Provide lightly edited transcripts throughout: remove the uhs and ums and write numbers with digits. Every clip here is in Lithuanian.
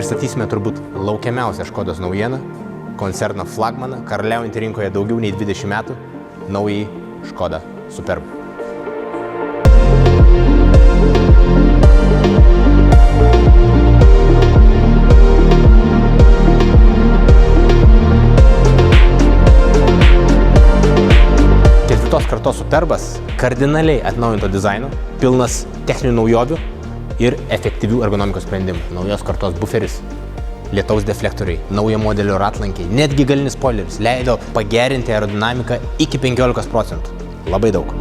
pristatysime turbūt laukiamiausią Škodos naujieną, koncerno flagmaną, karaliaujantį rinkoje daugiau nei 20 metų, naująjį Škoda Superb. Ketvirtos kartos Superbas kardinaliai atnaujinto dizaino, pilnas techninių naujovių ir efektyvių ergonomikos sprendimų. Naujos kartos buferis, lietaus deflektoriai, naujo modelio ratlankiai, netgi galinis spoileris leido pagerinti aerodinamiką iki 15%. Labai daug.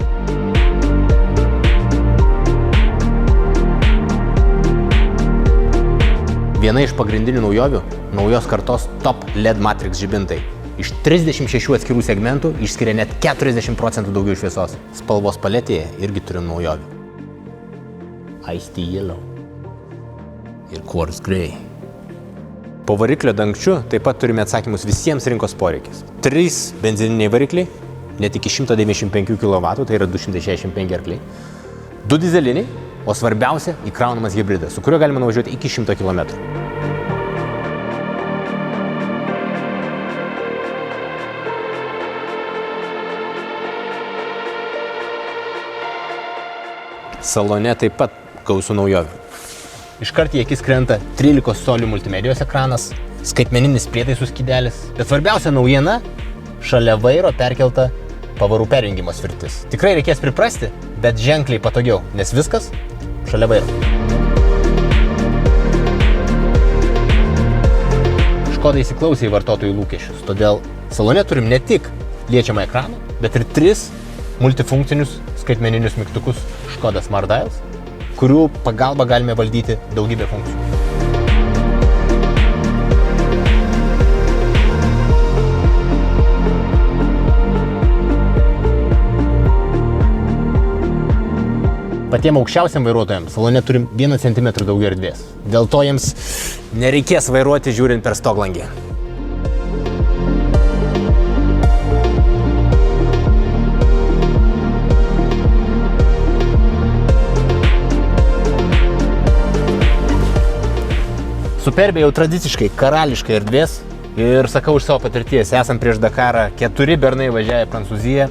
Viena iš pagrindinių naujovių – naujos kartos Top LED Matrix žibintai. Iš 36 atskirų segmentų išskiria net 40% daugiau šviesos. Spalvos paletėje irgi turim naujovių. Ice Yellow ir Quartz Grey. Po variklio dangčiu taip pat turime atsakymus visiems rinkos poreikis. 3 benzininiai varikliai, net iki 195 kW, tai yra 265 arkliai. 2 dizeliniai, o svarbiausia – įkraunamas hibridas, su kuriuo galima nuvažiuoti iki 100 km. Salone taip pat gausu naujovių. Iškart į akis krenta 13 colių multimedijos ekranas, skaitmeninis prietaisų skydelis, bet svarbiausia naujiena – šalia vairo perkelta pavarų perjungimo svirtis. Tikrai reikės priprasti, bet ženkliai patogiau, nes viskas šalia vairo. Škoda įsiklausė į vartotojų lūkesčius, todėl salone turim ne tik liečiamą ekraną, bet ir 3 multifunkcinius skaitmeninius mygtukus Škoda Smart Dials, kurių pagalba galime valdyti daugybę funkcijų. Patiem aukščiausiam vairuotojams salone turim 1 cm daugiau erdvės. Dėl to jiems nereikės vairuoti žiūrint per stoglangį. Superbe jau tradiciškai karališkai erdvės ir sakau iš savo patirties, esam prieš Dakarą, 4 bernai važiavę į Prancūziją,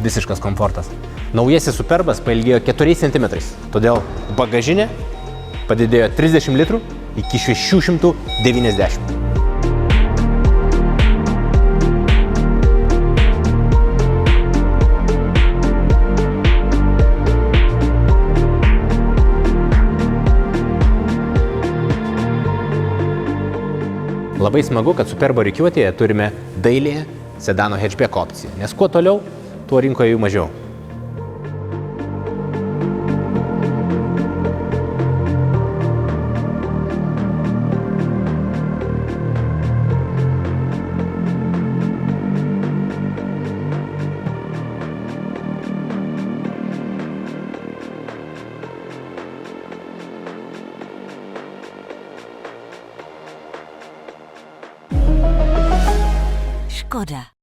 visiškas komfortas. Naujasis Superbas pailgėjo 4 cm, todėl bagažinė padidėjo 30 litrų iki 690. Labai smagu, kad Superbo rikiuotėje turime dailiąją sedano hatchback opciją, nes kuo toliau, tuo rinkoje jų mažiau. Škoda.